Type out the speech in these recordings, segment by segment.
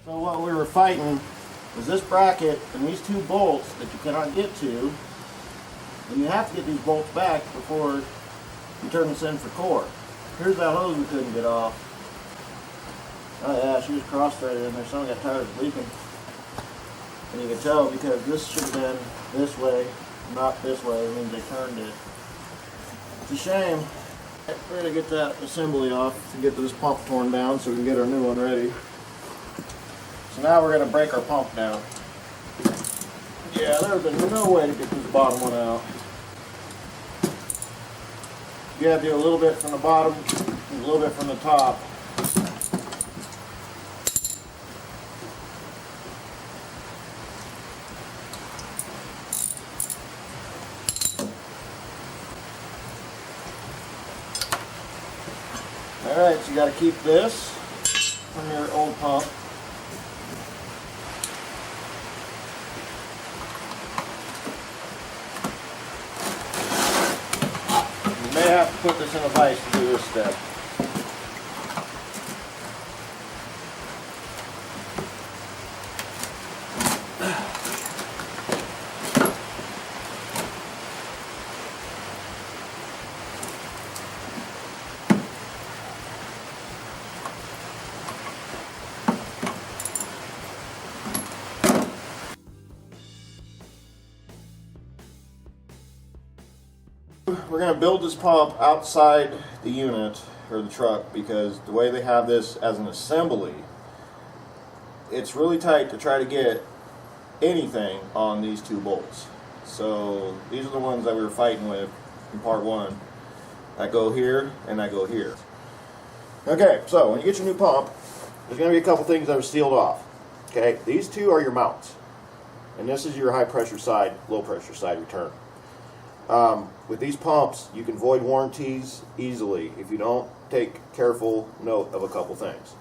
So what we were fighting was this bracket and these two bolts that you cannot get to, and you have to get these bolts back before you turn this in for core. Here's that hose we couldn't get off. Oh yeah, she was cross-threaded in there. Someone got tired of leaking. And you can tell because this should have been this way, not this way. It means they turned it. It's a shame. We're going to get that assembly off to get this pump torn down so we can get our new one ready. So now we're going to break our pump down. Yeah, there's been no way to get this bottom one out. You have to do a little bit from the bottom and a little bit from the top. Alright, so you got to keep this from your old pump. You may have to put this in a vise to do this step. We're going to build this pump outside the unit or the truck because the way they have this as an assembly, it's really tight to try to get anything on these two bolts. So these are the ones that we were fighting with in part one. I go here and I go here. Okay, so when you get your new pump, there's going to be a couple things that are sealed off. Okay, these two are your mounts, and this is your high pressure side, low pressure side return. With these pumps, you can void warranties easily if you don't take careful note of a couple things.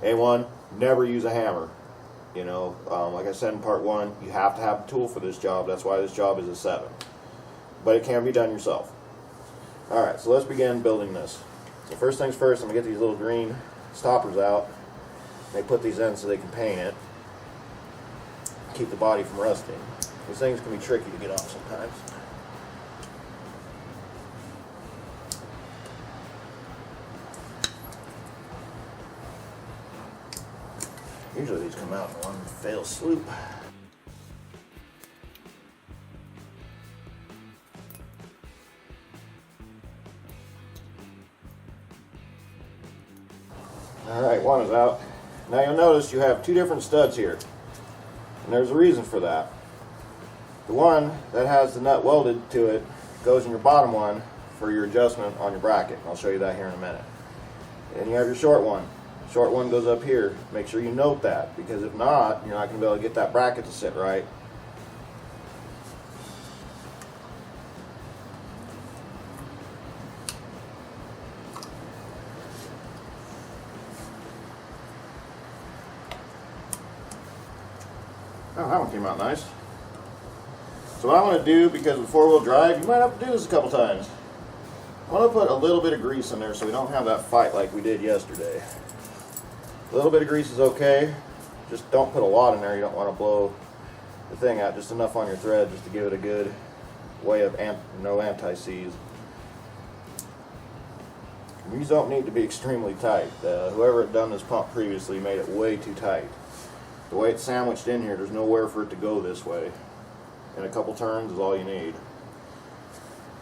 A1, never use a hammer. You know, like I said in part one, you have to have a tool for this job. That's why this job is a 7. But it can be done yourself. Alright, so let's begin building this. So first things first, I'm going to get these little green stoppers out. They put these in so they can paint it. Keep the body from rusting. These things can be tricky to get off sometimes. Usually these come out in one fail swoop. Alright, one is out. Now you'll notice you have two different studs here. And there's a reason for that. The one that has the nut welded to it goes in your bottom one for your adjustment on your bracket. I'll show you that here in a minute. And you have your short one. Short one goes up here. Make sure you note that, because if not, you're not going to be able to get that bracket to sit right. Oh, that one came out nice. So what I'm going to do, because with 4-wheel drive, you might have to do this a couple times. I'm going to put a little bit of grease in there so we don't have that fight like we did yesterday. A little bit of grease is okay. Just don't put a lot in there. You don't want to blow the thing out. Just enough on your thread just to give it a good way of no anti-seize. These don't need to be extremely tight. Whoever had done this pump previously made it way too tight. The way it's sandwiched in here, there's nowhere for it to go this way. And a couple turns is all you need.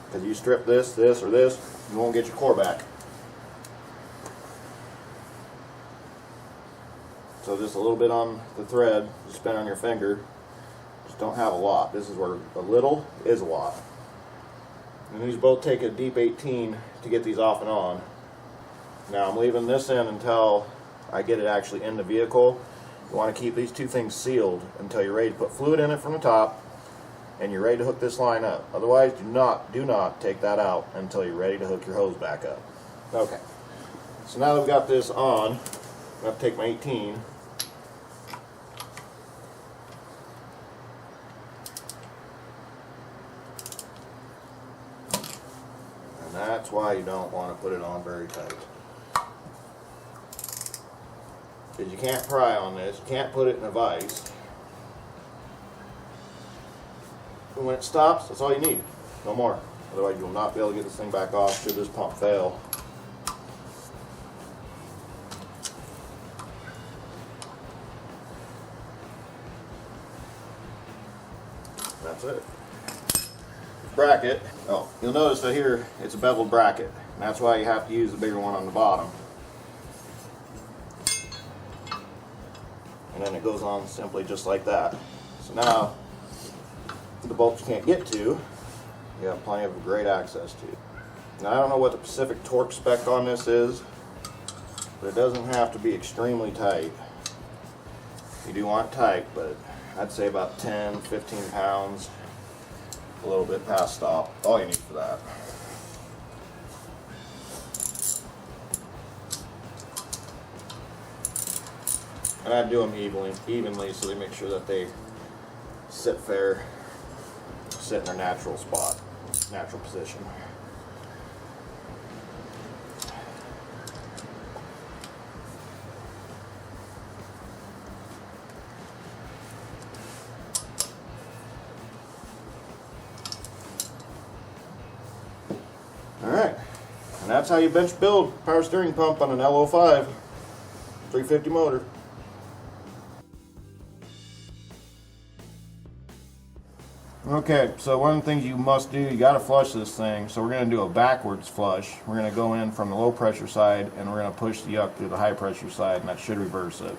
Because you strip this, or this, you won't get your core back. So just a little bit on the thread, just spin on your finger. Just don't have a lot. This is where a little is a lot. And these both take a deep 18 to get these off and on. Now I'm leaving this in until I get it actually in the vehicle. You want to keep these two things sealed until you're ready to put fluid in it from the top and you're ready to hook this line up. Otherwise, do not take that out until you're ready to hook your hose back up. Okay. So now that we've got this on, I'm going to take my 18. And that's why you don't want to put it on very tight. because you can't pry on this. You can't put it in a vise. And when it stops, that's all you need. No more. Otherwise, you will not be able to get this thing back off should this pump fail. That's it. Bracket. Oh, you'll notice that here it's a beveled bracket. And that's why you have to use the bigger one on the bottom. And then it goes on simply just like that. So now, the bolts you can't get to, you have plenty of great access to. Now I don't know what the specific torque spec on this is, but it doesn't have to be extremely tight. You do want it tight, but I'd say about 10, 15 pounds, a little bit past stop. All you need for that. And I do them evenly so they make sure that they sit fair, sit in their natural spot, natural position. Alright, and that's how you bench build power steering pump on an L05 350 motor. Okay, so one of the things you must do, you got to flush this thing. So we're going to do a backwards flush. We're going to go in from the low pressure side and we're going to push the yuck through the high pressure side, and that should reverse it.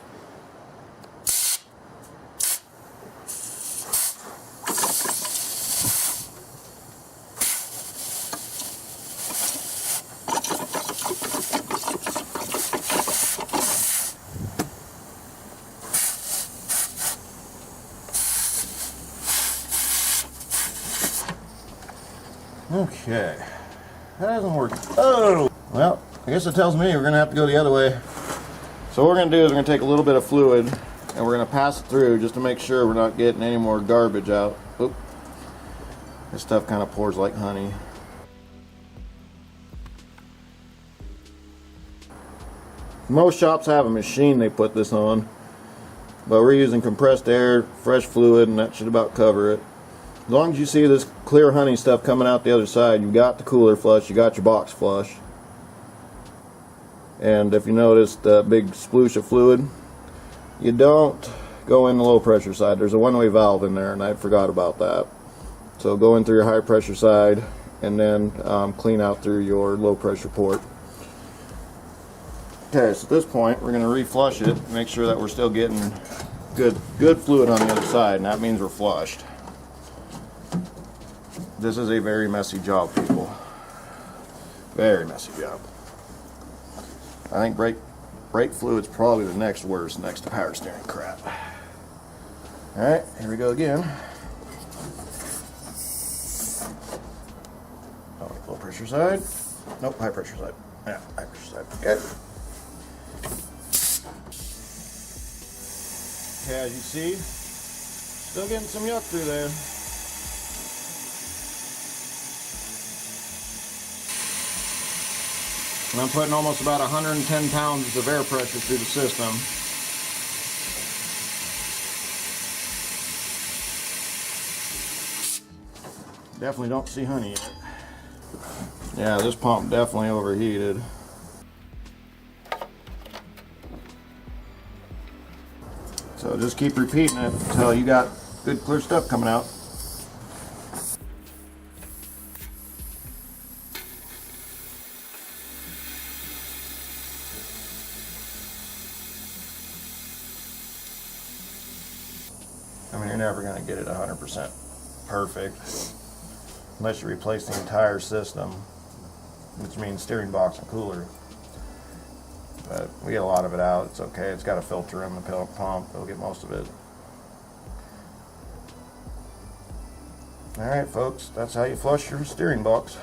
Okay, that doesn't work. Oh! Well, I guess it tells me we're going to have to go the other way. So what we're going to do is we're going to take a little bit of fluid and we're going to pass it through just to make sure we're not getting any more garbage out. Oop. This stuff kind of pours like honey. Most shops have a machine they put this on, but we're using compressed air, fresh fluid, and that should about cover it. As long as you see this clear honey stuff coming out the other side, you've got the cooler flush, you got your box flush. And if you notice the big sploosh of fluid, you don't go in the low pressure side. There's a one-way valve in there, and I forgot about that. So go in through your high pressure side, and then clean out through your low pressure port. Okay, so at this point, we're going to re-flush it, make sure that we're still getting good fluid on the other side, and that means we're flushed. This is a very messy job, people. Very messy job. I think brake fluid's probably the next worst, next to power steering crap. Alright, here we go again. Oh, low pressure side. Nope, high pressure side. Yeah, high pressure side. Okay. Okay, as you see, still getting some yuck through there. And I'm putting almost about 110 pounds of air pressure through the system. Definitely don't see honey yet. Yeah, this pump definitely overheated. So just keep repeating it until you got good clear stuff coming out. I mean, you're never going to get it 100% perfect unless you replace the entire system, which means steering box and cooler. But we get a lot of it out. It's okay. It's got a filter in the pump. It'll get most of it. Alright, folks, that's how you flush your steering box.